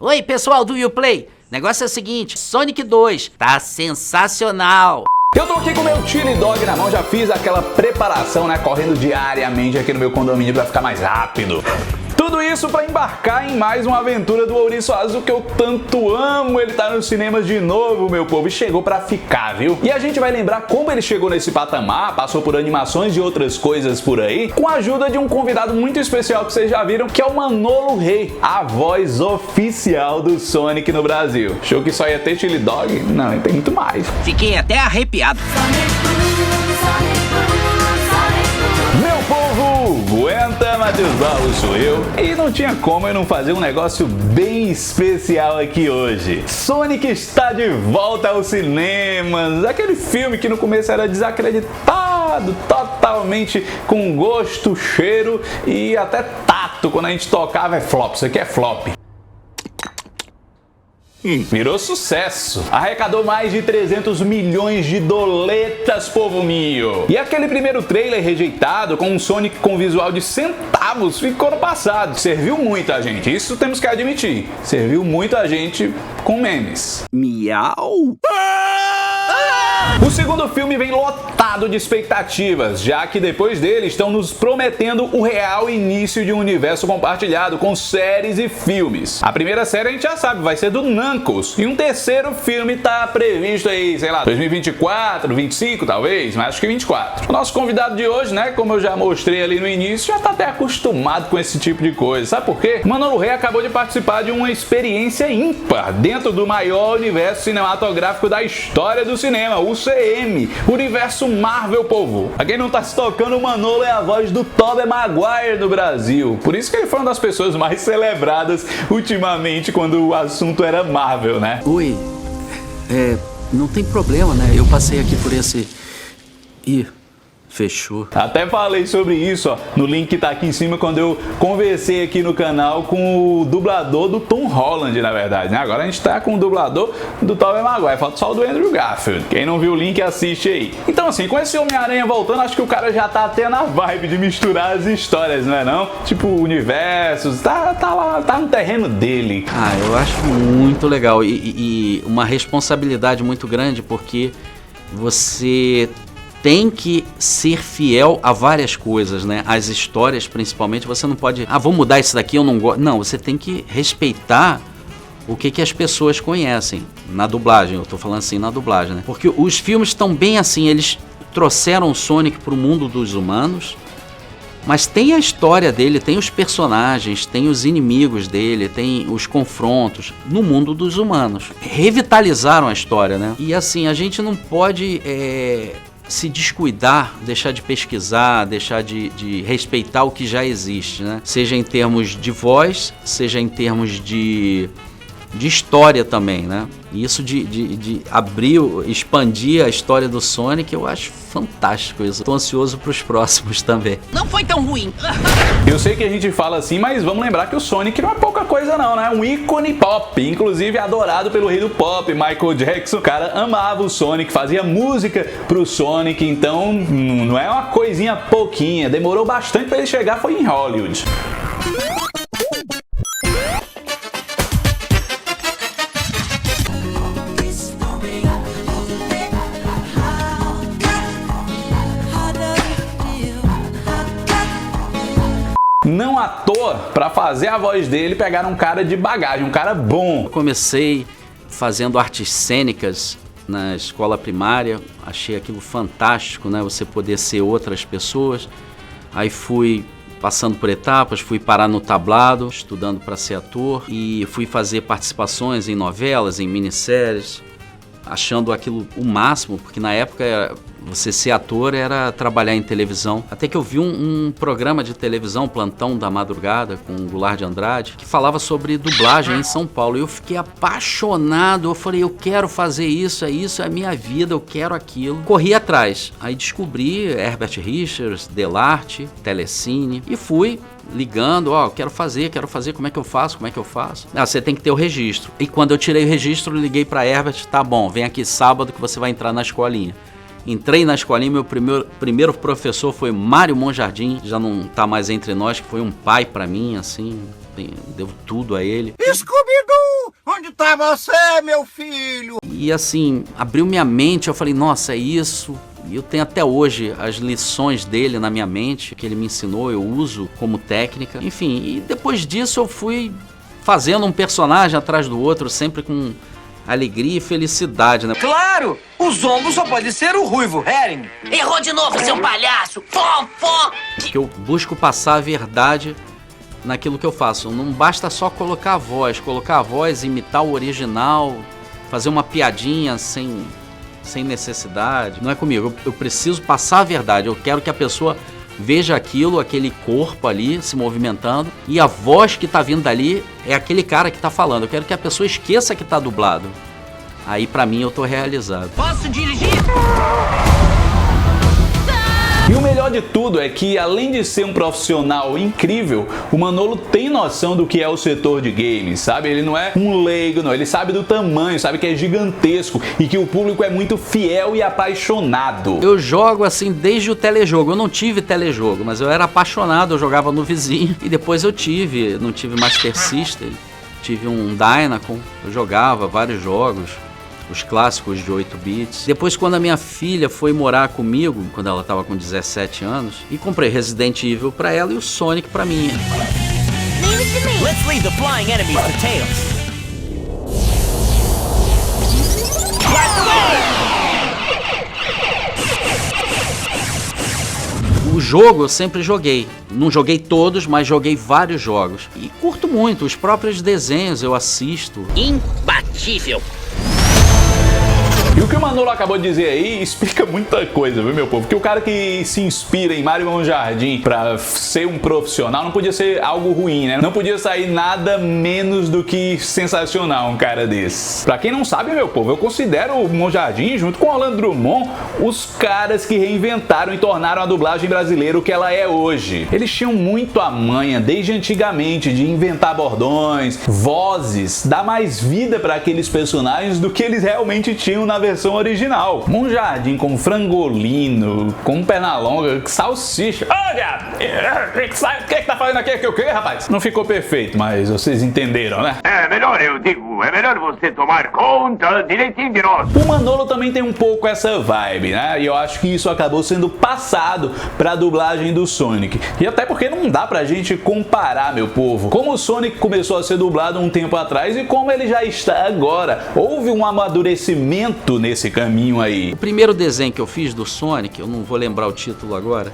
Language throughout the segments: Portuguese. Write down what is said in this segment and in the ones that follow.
Oi, pessoal do Uplay. Negócio é o seguinte, Sonic 2 tá sensacional. Eu tô aqui com o meu Chili Dog na mão, já fiz aquela preparação, né, correndo diariamente aqui no meu condomínio pra ficar mais rápido. Tudo isso pra embarcar em mais uma aventura do Ouriço Azul que eu tanto amo. Ele tá nos cinemas de novo, meu povo, e chegou pra ficar, viu? E a gente vai lembrar como ele chegou nesse patamar, passou por animações e outras coisas por aí, com a ajuda de um convidado muito especial que vocês já viram, que é o Manolo Rey, a voz oficial do Sonic no Brasil. Achou que só ia ter Chili Dog? Não, tem muito mais. Fiquei até arrepiado. Meu povo, aguenta, Matheus Barros sou eu. E não tinha como eu não fazer um negócio bem especial aqui hoje. Sonic está de volta aos cinemas. Aquele filme que no começo era desacreditado, totalmente com gosto, cheiro e até tato. Quando a gente tocava é flop, isso aqui é flop. Virou sucesso. Arrecadou mais de 300 milhões de doletas, povo mio. E aquele primeiro trailer rejeitado com um Sonic com visual de centavos ficou no passado. Serviu muito a gente, isso temos que admitir. Serviu muito a gente com memes. Miau. O segundo filme vem lotado de expectativas, já que depois dele estão nos prometendo o real início de um universo compartilhado com séries e filmes. A primeira série a gente já sabe, vai ser do Knuckles, e um terceiro filme tá previsto aí, sei lá, 2024, 25 talvez, mas acho que 24. O nosso convidado de hoje, né, como eu já mostrei ali no início, já tá até acostumado com esse tipo de coisa. Sabe por quê? Manolo Rey acabou de participar de uma experiência ímpar dentro do maior universo cinematográfico da história do cinema, o UCM, Universo Marvel, povo. A quem não tá se tocando, o Manolo é a voz do Tobey Maguire do Brasil. Por isso que ele foi uma das pessoas mais celebradas ultimamente quando o assunto era Marvel, né? Oi, não tem problema, né? Eu passei aqui por esse... Ih, fechou. Até falei sobre isso, ó, no link que tá aqui em cima, quando eu conversei aqui no canal com o dublador do Tom Holland, na verdade, né? Agora a gente tá com o dublador do Tobey Maguire, falta só o do Andrew Garfield. Quem não viu o link, assiste aí. Então assim, com esse Homem-Aranha voltando, acho que o cara já tá até na vibe de misturar as histórias, não é não? Tipo, universos, tá lá, tá no terreno dele. Ah, eu acho muito legal e uma responsabilidade muito grande, porque você tem que ser fiel a várias coisas, né? As histórias, principalmente, você não pode... Ah, vou mudar isso daqui, eu não gosto... Não, você tem que respeitar o que as pessoas conhecem na dublagem. Eu tô falando assim, na dublagem, né? Porque os filmes estão bem assim, eles trouxeram o Sonic pro mundo dos humanos, mas tem a história dele, tem os personagens, tem os inimigos dele, tem os confrontos no mundo dos humanos. Revitalizaram a história, né? E assim, a gente não pode... se descuidar, deixar de pesquisar, deixar de respeitar o que já existe, né? Seja em termos de voz, seja em termos de história também, né? E isso de abrir, expandir a história do Sonic, eu acho fantástico isso. Tô ansioso pros próximos também. Não foi tão ruim. Eu sei que a gente fala assim, mas vamos lembrar que o Sonic não é pouca coisa não, né? É um ícone pop, inclusive adorado pelo rei do pop, Michael Jackson. O cara amava o Sonic, fazia música pro Sonic, então não é uma coisinha pouquinha. Demorou bastante pra ele chegar, foi em Hollywood. Não à toa, para fazer a voz dele, pegaram um cara de bagagem, um cara bom. Eu comecei fazendo artes cênicas na escola primária, achei aquilo fantástico, né? Você poder ser outras pessoas. Aí fui passando por etapas, fui parar no tablado, estudando para ser ator, e fui fazer participações em novelas, em minisséries, achando aquilo o máximo, porque na época você ser ator era trabalhar em televisão. Até que eu vi um programa de televisão, Plantão da Madrugada, com o Goulart de Andrade, que falava sobre dublagem em São Paulo. E eu fiquei apaixonado, eu falei, eu quero fazer isso, é a minha vida, eu quero aquilo. Corri atrás, aí descobri Herbert Richards, Delarte, Telecine, e fui ligando, quero fazer, como é que eu faço? Ah, você tem que ter o registro. E quando eu tirei o registro, liguei para Herbert, tá bom, vem aqui sábado que você vai entrar na escolinha. Entrei na escolinha, meu primeiro professor foi Mário Monjardim, já não tá mais entre nós, que foi um pai pra mim, assim, devo tudo a ele. Scooby-Doo, onde tá você, meu filho? E assim, abriu minha mente, eu falei, nossa, é isso. E eu tenho até hoje as lições dele na minha mente, que ele me ensinou, eu uso como técnica. Enfim, e depois disso eu fui fazendo um personagem atrás do outro, sempre com alegria e felicidade, né? Claro! O Zombo só pode ser o Ruivo Herring. Errou de novo, seu palhaço! Fó, fó! Que eu busco passar a verdade naquilo que eu faço. Não basta só colocar a voz, imitar o original, fazer uma piadinha sem necessidade. Não é comigo, eu preciso passar a verdade. Eu quero que a pessoa veja aquilo, aquele corpo ali se movimentando, e a voz que tá vindo dali é aquele cara que tá falando. Eu quero que a pessoa esqueça que tá dublado. Aí pra mim eu tô realizado. Posso dirigir? E o melhor de tudo é que, além de ser um profissional incrível, o Manolo tem noção do que é o setor de games, sabe? Ele não é um leigo, não. Ele sabe do tamanho, sabe que é gigantesco e que o público é muito fiel e apaixonado. Eu jogo assim desde o telejogo. Eu não tive telejogo, mas eu era apaixonado. Eu jogava no vizinho e depois não tive Master System, tive um Dynacon. Eu jogava vários jogos, os clássicos de 8 bits. Depois, quando a minha filha foi morar comigo, quando ela estava com 17 anos, e comprei Resident Evil pra ela e o Sonic pra mim. Let's leave the flying enemies to Tails. O jogo eu sempre joguei. Não joguei todos, mas joguei vários jogos. E curto muito, os próprios desenhos eu assisto. Imbatível! E o que o Manolo acabou de dizer aí explica muita coisa, viu, meu povo? Porque o cara que se inspira em Mário Monjardim pra ser um profissional não podia ser algo ruim, né? Não podia sair nada menos do que sensacional um cara desse. Pra quem não sabe, meu povo, eu considero o Monjardim, junto com o Orlando Drummond, os caras que reinventaram e tornaram a dublagem brasileira o que ela é hoje. Eles tinham muito a manha, desde antigamente, de inventar bordões, vozes, dar mais vida pra aqueles personagens do que eles realmente tinham na versão original. Monjardim com frangolino, com pernalonga, salsicha. Olha! O que tá fazendo aqui? O que, rapaz? Não ficou perfeito, mas vocês entenderam, né? É melhor você tomar conta direitinho de nós. O Manolo também tem um pouco essa vibe, né? E eu acho que isso acabou sendo passado pra dublagem do Sonic. E até porque não dá pra gente comparar, meu povo, como o Sonic começou a ser dublado um tempo atrás e como ele já está agora. Houve um amadurecimento nesse caminho aí. O primeiro desenho que eu fiz do Sonic, eu não vou lembrar o título agora,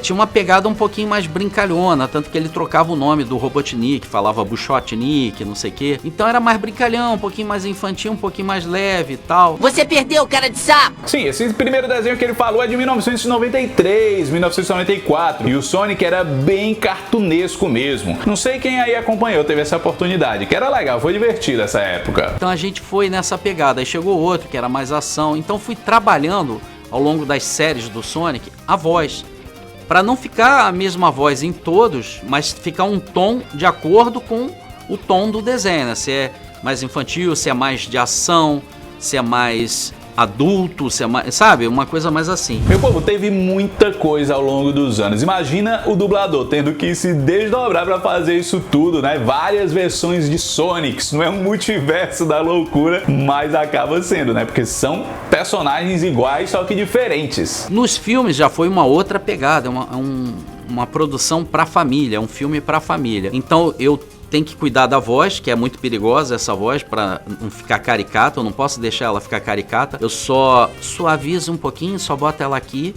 tinha uma pegada um pouquinho mais brincalhona, tanto que ele trocava o nome do Robotnik, falava Buchotnik, não sei o quê. Então era mais brincalhão, um pouquinho mais infantil, um pouquinho mais leve e tal. Você perdeu, cara de sapo! Sim, esse primeiro desenho que ele falou é de 1993, 1994, e o Sonic era bem cartunesco mesmo. Não sei quem aí acompanhou, teve essa oportunidade, que era legal, foi divertido essa época. Então a gente foi nessa pegada, aí chegou outro que era mais ação, então fui trabalhando ao longo das séries do Sonic a voz. Para não ficar a mesma voz em todos, mas ficar um tom de acordo com o tom do desenho, né? Se é mais infantil, se é mais de ação, se é mais adulto, se é mais, sabe? Uma coisa mais assim. Meu povo, teve muita coisa ao longo dos anos. Imagina o dublador tendo que se desdobrar pra fazer isso tudo, né? Várias versões de Sonics. Não é um multiverso da loucura, mas acaba sendo, né? Porque são personagens iguais, só que diferentes. Nos filmes já foi uma outra pegada, uma produção pra família, um filme pra família. Então eu tenho que cuidar da voz, que é muito perigosa essa voz, pra não ficar caricata. Eu não posso deixar ela ficar caricata. Eu só suavizo um pouquinho, só boto ela aqui.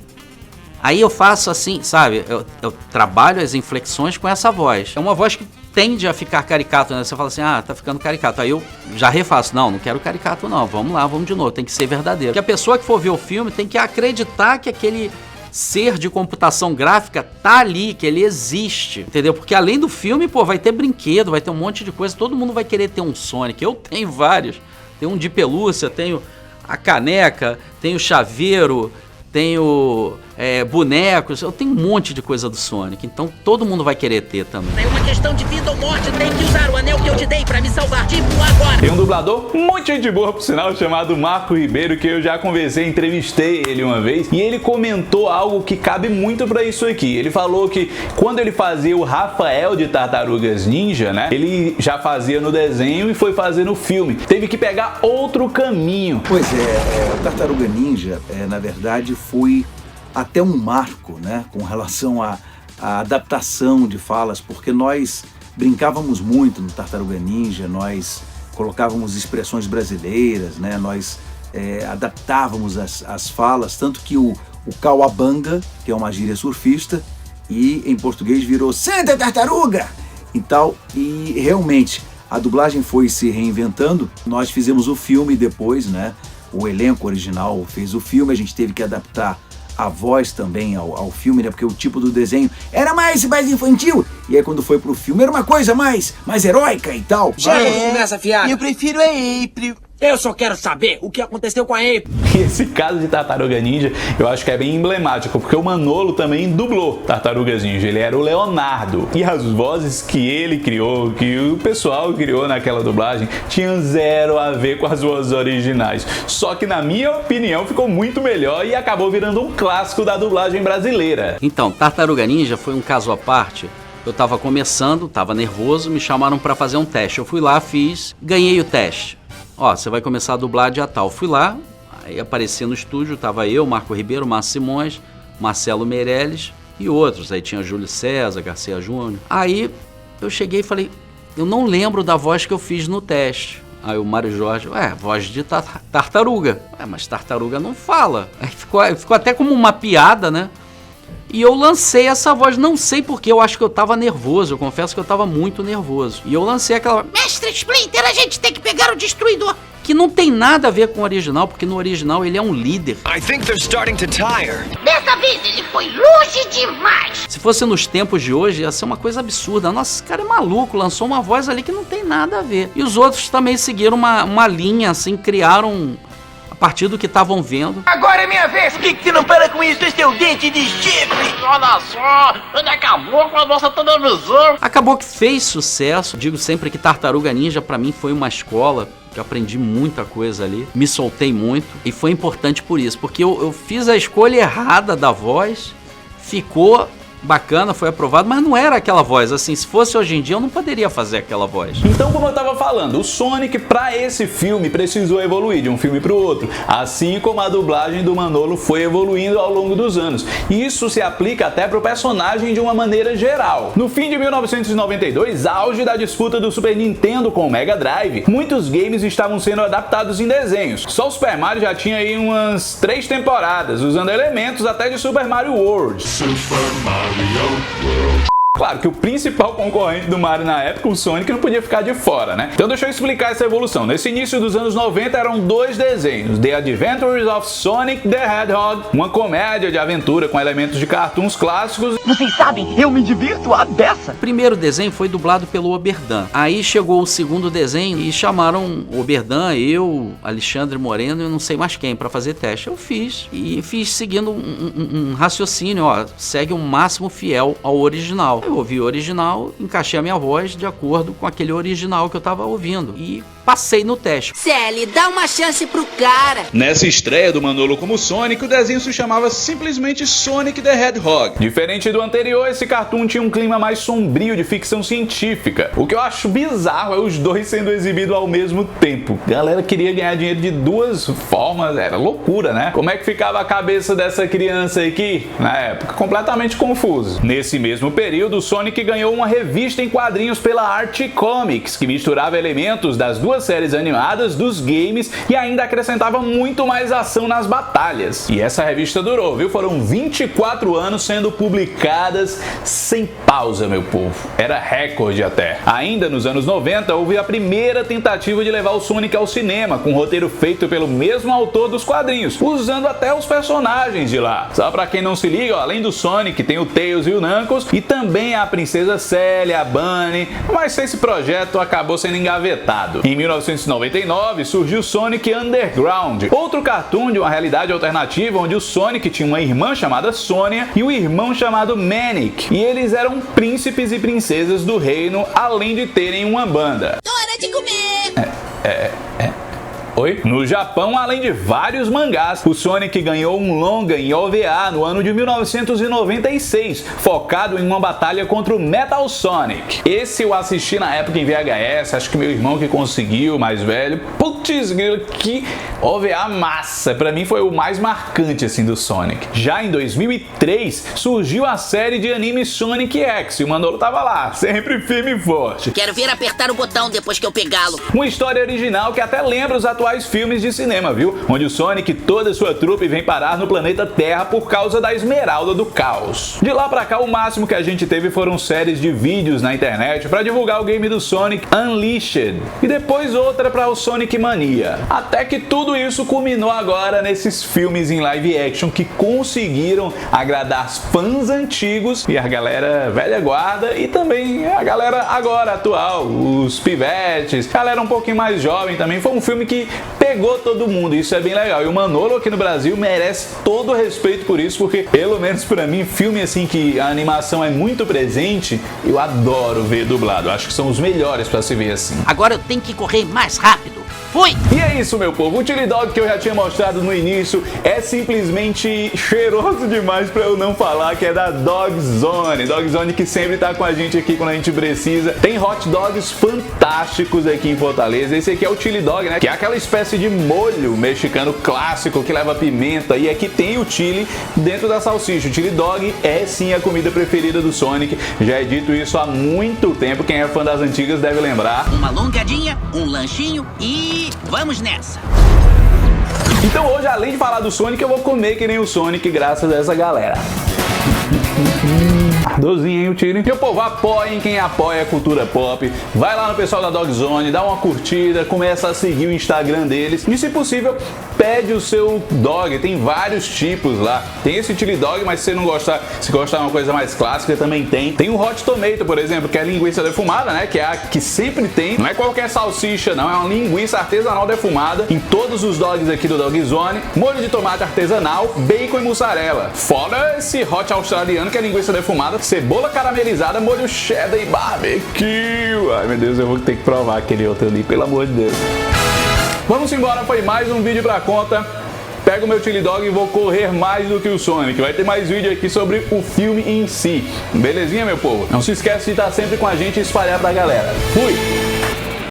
Aí eu faço assim, sabe? Eu trabalho as inflexões com essa voz. É uma voz que tende a ficar caricato, né? Você fala assim, tá ficando caricato. Aí eu já refaço. Não quero caricato não. Vamos lá, vamos de novo. Tem que ser verdadeiro. Porque a pessoa que for ver o filme tem que acreditar que aquele ser de computação gráfica tá ali, que ele existe, entendeu? Porque além do filme, pô, vai ter brinquedo, vai ter um monte de coisa, todo mundo vai querer ter um Sonic. Eu tenho vários. Tenho um de pelúcia, tenho a caneca, tenho o chaveiro, tenho bonecos, eu tenho um monte de coisa do Sonic, então todo mundo vai querer ter também. É uma questão de vida ou morte, tem que usar o anel que eu te dei pra me salvar, tipo agora. Tem um dublador muito gente boa, por sinal, chamado Marco Ribeiro, que eu já conversei, entrevistei ele uma vez, e ele comentou algo que cabe muito pra isso aqui. Ele falou que quando ele fazia o Rafael de Tartarugas Ninja, né, ele já fazia no desenho e foi fazer no filme. Teve que pegar outro caminho. Pois é, Tartaruga Ninja, na verdade, foi até um marco, né, com relação à adaptação de falas, porque nós brincávamos muito no Tartaruga Ninja, nós colocávamos expressões brasileiras, né, nós adaptávamos as falas, tanto que o Cauabanga, que é uma gíria surfista, e em português virou Santa Tartaruga e tal, e realmente a dublagem foi se reinventando. Nós fizemos o filme depois, né, o elenco original fez o filme, a gente teve que adaptar a voz também ao filme, né? Porque o tipo do desenho era mais infantil. E aí quando foi pro filme era uma coisa mais heróica e tal. Nessa fiada. Eu prefiro a April. Eu só quero saber o que aconteceu com a April. Esse caso de Tartaruga Ninja eu acho que é bem emblemático, porque o Manolo também dublou Tartarugas Ninja, ele era o Leonardo. E as vozes que ele criou, que o pessoal criou naquela dublagem, tinham zero a ver com as vozes originais. Só que na minha opinião ficou muito melhor e acabou virando um clássico da dublagem brasileira. Então, Tartaruga Ninja foi um caso à parte. Eu tava começando, tava nervoso, me chamaram pra fazer um teste. Eu fui lá, fiz, ganhei o teste. Ó, você vai começar a dublar dia tal. Fui lá, aí apareci no estúdio, tava eu, Marco Ribeiro, Márcio Simões, Marcelo Meirelles e outros. Aí tinha Júlio César, Garcia Júnior. Aí eu cheguei e falei, eu não lembro da voz que eu fiz no teste. Aí o Mário Jorge, voz de tartaruga. Mas tartaruga não fala. Aí ficou até como uma piada, né? E eu lancei essa voz, não sei porque, eu acho que eu tava nervoso, eu confesso que eu tava muito nervoso. E eu lancei aquela... Mestre Splinter, a gente tem que pegar o destruidor. Que não tem nada a ver com o original, porque no original ele é um líder. I think they're starting to tire. Dessa vez ele foi longe demais. Se fosse nos tempos de hoje, ia ser uma coisa absurda. Nossa, esse cara é maluco, lançou uma voz ali que não tem nada a ver. E os outros também seguiram uma linha, assim, criaram... a partir do que estavam vendo. Agora é minha vez! Por que você não para com isso, seu dente de chifre? Olha só, ele acabou com a nossa televisão. Acabou que fez sucesso. Digo sempre que Tartaruga Ninja pra mim foi uma escola, que eu aprendi muita coisa ali, me soltei muito, e foi importante por isso, porque eu fiz a escolha errada da voz, ficou... bacana, foi aprovado, mas não era aquela voz, assim, se fosse hoje em dia eu não poderia fazer aquela voz. Então, como eu tava falando, o Sonic pra esse filme precisou evoluir de um filme pro outro, assim como a dublagem do Manolo foi evoluindo ao longo dos anos. E isso se aplica até pro personagem de uma maneira geral. No fim de 1992, auge da disputa do Super Nintendo com o Mega Drive, muitos games estavam sendo adaptados em desenhos. Só o Super Mario já tinha aí umas 3 temporadas, usando elementos até de Super Mario World. Claro que o principal concorrente do Mario na época, o Sonic, não podia ficar de fora, né? Então deixa eu explicar essa evolução. Nesse início dos anos 90 eram 2 desenhos, The Adventures of Sonic the Hedgehog, uma comédia de aventura com elementos de cartoons clássicos. Vocês sabem, eu me divirto a beça. O primeiro desenho foi dublado pelo Oberdan. Aí chegou o segundo desenho e chamaram o Oberdan, eu, Alexandre Moreno e não sei mais quem pra fazer teste. Eu fiz e fiz seguindo um raciocínio, ó, segue o máximo fiel ao original. Eu ouvi o original, encaixei a minha voz de acordo com aquele original que eu tava ouvindo e passei no teste. Sally, dá uma chance pro cara. Nessa estreia do Manolo como Sonic, o desenho se chamava simplesmente Sonic the Hedgehog. Diferente do anterior, esse cartoon tinha um clima mais sombrio de ficção científica. O que eu acho bizarro é os dois sendo exibidos ao mesmo tempo. A galera queria ganhar dinheiro de 2 formas, era loucura, né? Como é que ficava a cabeça dessa criança aqui? Na época, completamente confuso. Nesse mesmo período, o Sonic ganhou uma revista em quadrinhos pela Arte Comics, que misturava elementos das 2 séries animadas, dos games e ainda acrescentava muito mais ação nas batalhas. E essa revista durou, viu? Foram 24 anos sendo publicadas sem pausa, meu povo. Era recorde até. Ainda nos anos 90, houve a primeira tentativa de levar o Sonic ao cinema, com um roteiro feito pelo mesmo autor dos quadrinhos, usando até os personagens de lá. Só pra quem não se liga, ó, além do Sonic, tem o Tails e o Knuckles, e também a Princesa Sally, a Bunny, mas esse projeto acabou sendo engavetado. Em 1999 surgiu Sonic Underground, outro cartoon de uma realidade alternativa onde o Sonic tinha uma irmã chamada Sônia e um irmão chamado Manic, e eles eram príncipes e princesas do reino, além de terem uma banda. Hora de comer! Oi? No Japão, além de vários mangás, o Sonic ganhou um longa em OVA no ano de 1996, focado em uma batalha contra o Metal Sonic. Esse eu assisti na época em VHS, acho que meu irmão que conseguiu, mais velho. Putz, que OVA massa! Pra mim foi o mais marcante assim do Sonic. Já em 2003, surgiu a série de anime Sonic X e o Manolo tava lá, sempre firme e forte. Quero ver apertar o botão depois que eu pegá-lo. Uma história original que até lembra os atuais filmes de cinema, viu? Onde o Sonic e toda a sua trupe vem parar no planeta Terra por causa da Esmeralda do Caos. De lá pra cá, o máximo que a gente teve foram séries de vídeos na internet pra divulgar o game do Sonic Unleashed e depois outra pra o Sonic Mania. Até que tudo isso culminou agora nesses filmes em live action que conseguiram agradar fãs antigos e a galera velha guarda e também a galera agora atual, os pivetes, galera um pouquinho mais jovem também. Foi um filme que pegou todo mundo, isso é bem legal. E o Manolo aqui no Brasil merece todo o respeito por isso, porque pelo menos pra mim, filme assim que a animação é muito presente, eu adoro ver dublado. Acho que são os melhores pra se ver assim. Agora eu tenho que correr mais rápido. Fui! E é isso, meu povo. O Chili Dog que eu já tinha mostrado no início é simplesmente cheiroso demais pra eu não falar, que é da Dog Zone. Dog Zone que sempre tá com a gente aqui quando a gente precisa. Tem hot dogs fantásticos aqui em Fortaleza. Esse aqui é o Chili Dog, né? Que é aquela espécie de molho mexicano clássico que leva pimenta. E aqui tem o chili dentro da salsicha. O Chili Dog é sim a comida preferida do Sonic. Já é dito isso há muito tempo. Quem é fã das antigas deve lembrar. Uma alongadinha, um lanchinho e vamos nessa! Então hoje, além de falar do Sonic, eu vou comer que nem o Sonic graças a essa galera. Dozinho, hein, o Chili? Meu povo, apoiem quem apoia a cultura pop. Vai lá no pessoal da Dog Zone, dá uma curtida, começa a seguir o Instagram deles. E se possível, pede o seu dog. Tem vários tipos lá. Tem esse Chili Dog, mas se você não gostar, se gostar de uma coisa mais clássica, também tem. Tem o Hot Tomato, por exemplo, que é a linguiça defumada, né? Que é a que sempre tem. Não é qualquer salsicha, não. É uma linguiça artesanal defumada em todos os dogs aqui do Dog Zone. Molho de tomate artesanal, bacon e mussarela. Fora esse hot australiano, que é a linguiça defumada, cebola caramelizada, molho cheddar e barbecue. Ai, meu Deus, eu vou ter que provar aquele outro ali, pelo amor de Deus. Vamos embora, foi mais um vídeo pra conta. Pego o meu Chili Dog e vou correr mais do que o Sonic. Vai ter mais vídeo aqui sobre o filme em si. Belezinha, meu povo? Não se esquece de estar sempre com a gente e espalhar pra galera. Fui!